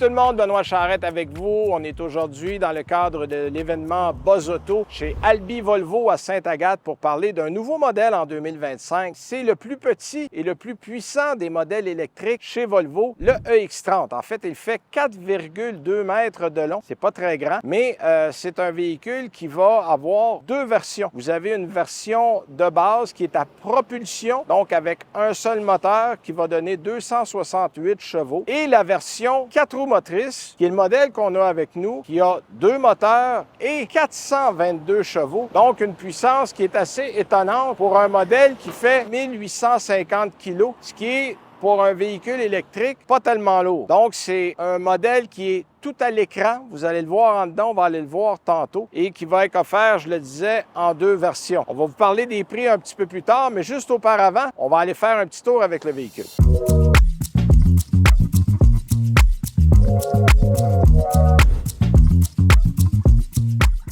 tout le monde, Benoît Charette avec vous. On est aujourd'hui dans le cadre de l'événement Buzz Auto chez Albi Volvo à Sainte-Agathe pour parler d'un nouveau modèle en 2025. C'est le plus petit et le plus puissant des modèles électriques chez Volvo, le EX30. En fait, il fait 4,2 mètres de long. C'est pas très grand, mais c'est un véhicule qui va avoir deux versions. Vous avez une version de base qui est à propulsion, donc avec un seul moteur qui va donner 268 chevaux, et la version 4 roues motrices, qui est le modèle qu'on a avec nous, qui a deux moteurs et 422 chevaux, donc une puissance qui est assez étonnante pour un modèle qui fait 1850 kg, ce qui est pour un véhicule électrique pas tellement lourd. Donc, c'est un modèle qui est tout à l'écran. Vous allez le voir en dedans, on va aller le voir tantôt, et qui va être offert, je le disais, en deux versions. On va vous parler des prix un petit peu plus tard, mais juste auparavant, on va aller faire un petit tour avec le véhicule.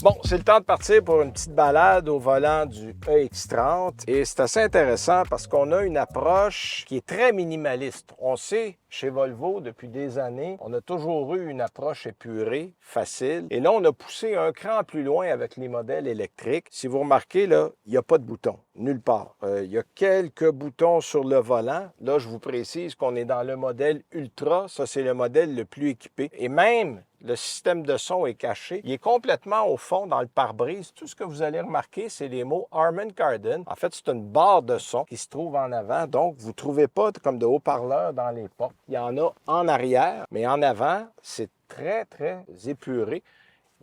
Bon, c'est le temps de partir pour une petite balade au volant du EX30 et c'est assez intéressant parce qu'on a une approche qui est très minimaliste. On sait, chez Volvo, depuis des années, on a toujours eu une approche épurée, facile. Et là, on a poussé un cran plus loin avec les modèles électriques. Si vous remarquez, là, il n'y a pas de boutons, nulle part. Il y a quelques boutons sur le volant. Là, je vous précise qu'on est dans le modèle Ultra. Ça, c'est le modèle le plus équipé. Et même, le système de son est caché. Il est complètement au fond dans le pare-brise. Tout ce que vous allez remarquer, c'est les mots Harman Kardon. En fait, c'est une barre de son qui se trouve en avant. Donc, vous ne trouvez pas comme de haut-parleurs dans les portes. Il y en a en arrière, mais en avant, c'est très, très épuré.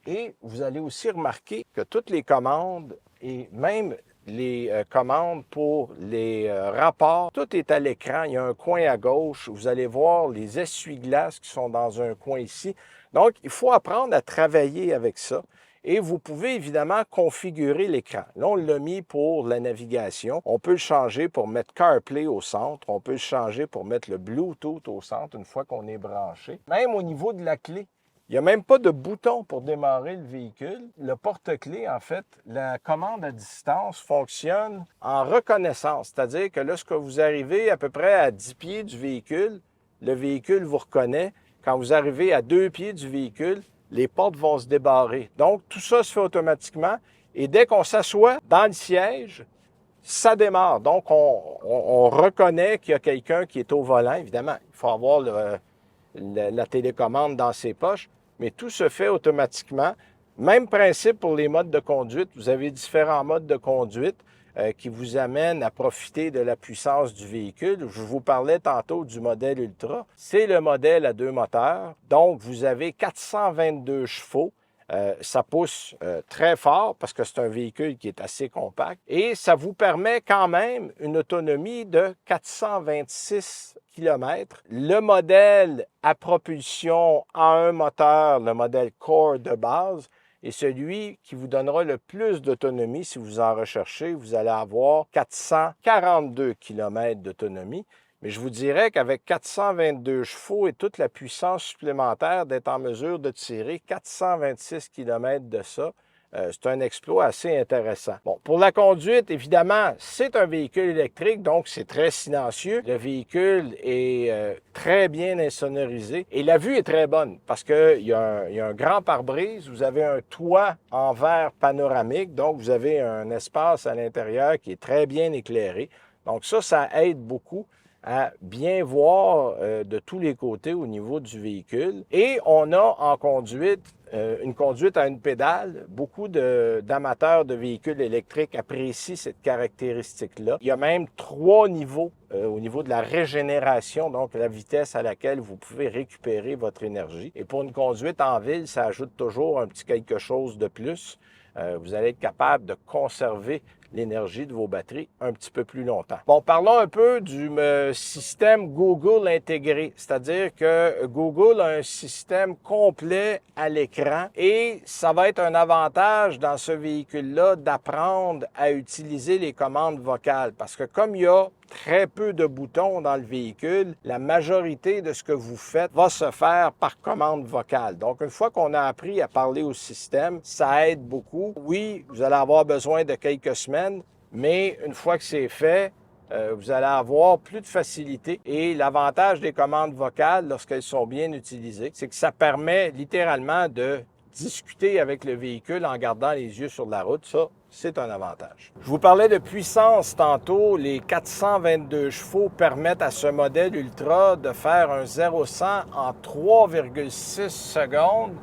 Et vous allez aussi remarquer que toutes les commandes et même les commandes pour les rapports, tout est à l'écran. Il y a un coin à gauche. Vous allez voir les essuie-glaces qui sont dans un coin ici. Donc, il faut apprendre à travailler avec ça. Et vous pouvez évidemment configurer l'écran. Là, on l'a mis pour la navigation. On peut le changer pour mettre CarPlay au centre. On peut le changer pour mettre le Bluetooth au centre une fois qu'on est branché. Même au niveau de la clé, il n'y a même pas de bouton pour démarrer le véhicule. Le porte-clés, en fait, la commande à distance fonctionne en reconnaissance. C'est-à-dire que lorsque vous arrivez à peu près à 10 pieds du véhicule, le véhicule vous reconnaît. Quand vous arrivez à 2 pieds du véhicule, les portes vont se débarrer. Donc, tout ça se fait automatiquement. Et dès qu'on s'assoit dans le siège, ça démarre. Donc, on reconnaît qu'il y a quelqu'un qui est au volant. Évidemment, il faut avoir la télécommande dans ses poches, mais tout se fait automatiquement. Même principe pour les modes de conduite. Vous avez différents modes de conduite qui vous amènent à profiter de la puissance du véhicule. Je vous parlais tantôt du modèle Ultra. C'est le modèle à deux moteurs. Donc, vous avez 422 chevaux. Ça pousse très fort parce que c'est un véhicule qui est assez compact. Et ça vous permet quand même une autonomie de 426 km. Le modèle à propulsion à un moteur, le modèle Core de base, est celui qui vous donnera le plus d'autonomie. Si vous en recherchez, vous allez avoir 442 km d'autonomie. Mais je vous dirais qu'avec 422 chevaux et toute la puissance supplémentaire d'être en mesure de tirer 426 km de ça, c'est un exploit assez intéressant. Bon, pour la conduite, évidemment, c'est un véhicule électrique, donc c'est très silencieux. Le véhicule est très bien insonorisé et la vue est très bonne parce qu'il y a un grand pare-brise. Vous avez un toit en verre panoramique, donc vous avez un espace à l'intérieur qui est très bien éclairé. Donc ça aide beaucoup à bien voir de tous les côtés au niveau du véhicule. Et on a en conduite une conduite à une pédale. Beaucoup d'amateurs de véhicules électriques apprécient cette caractéristique-là. Il y a même 3 niveaux au niveau de la régénération, donc la vitesse à laquelle vous pouvez récupérer votre énergie. Et pour une conduite en ville, ça ajoute toujours un petit quelque chose de plus. Vous allez être capable de conserver l'énergie de vos batteries un petit peu plus longtemps. Bon, parlons un peu du système Google intégré, c'est-à-dire que Google a un système complet à l'écran et ça va être un avantage dans ce véhicule-là d'apprendre à utiliser les commandes vocales parce que comme il y a très peu de boutons dans le véhicule, la majorité de ce que vous faites va se faire par commande vocale. Donc, une fois qu'on a appris à parler au système, ça aide beaucoup. Oui, vous allez avoir besoin de quelques semaines, mais une fois que c'est fait, vous allez avoir plus de facilité. Et l'avantage des commandes vocales, lorsqu'elles sont bien utilisées, c'est que ça permet littéralement de discuter avec le véhicule en gardant les yeux sur la route. Ça, c'est un avantage. Je vous parlais de puissance tantôt. Les 422 chevaux permettent à ce modèle Ultra de faire un 0-100 en 3,6 secondes.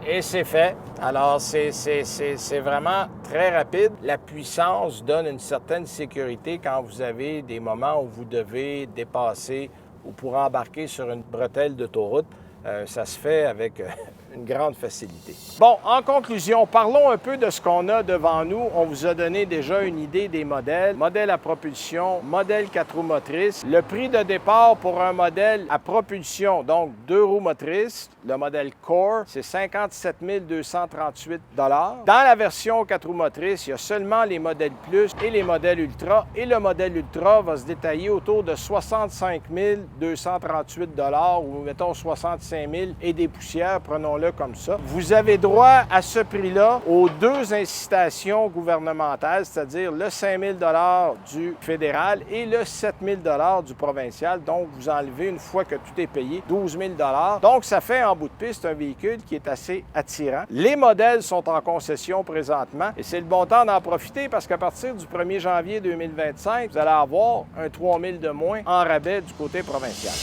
Et c'est fait. Alors, c'est vraiment très rapide. La puissance donne une certaine sécurité quand vous avez des moments où vous devez dépasser ou pour embarquer sur une bretelle d'autoroute. Ça se fait avec une grande facilité. Bon, en conclusion, parlons un peu de ce qu'on a devant nous. On vous a donné déjà une idée des modèles. Modèle à propulsion, modèle 4 roues motrices. Le prix de départ pour un modèle à propulsion, donc 2 roues motrices, le modèle Core, c'est 57 238 $. Dans la version 4 roues motrices, il y a seulement les modèles Plus et les modèles Ultra. Et le modèle Ultra va se détailler autour de 65 238 $ ou mettons 65 000 et des poussières, prenons-le comme ça. Vous avez droit à ce prix-là aux 2 incitations gouvernementales, c'est-à-dire le 5 000 $ du fédéral et le 7 000 $ du provincial. Donc, vous enlevez une fois que tout est payé 12 000 $. Donc, ça fait en bout de piste un véhicule qui est assez attirant. Les modèles sont en concession présentement et c'est le bon temps d'en profiter parce qu'à partir du 1er janvier 2025, vous allez avoir un 3 000 de moins en rabais du côté provincial.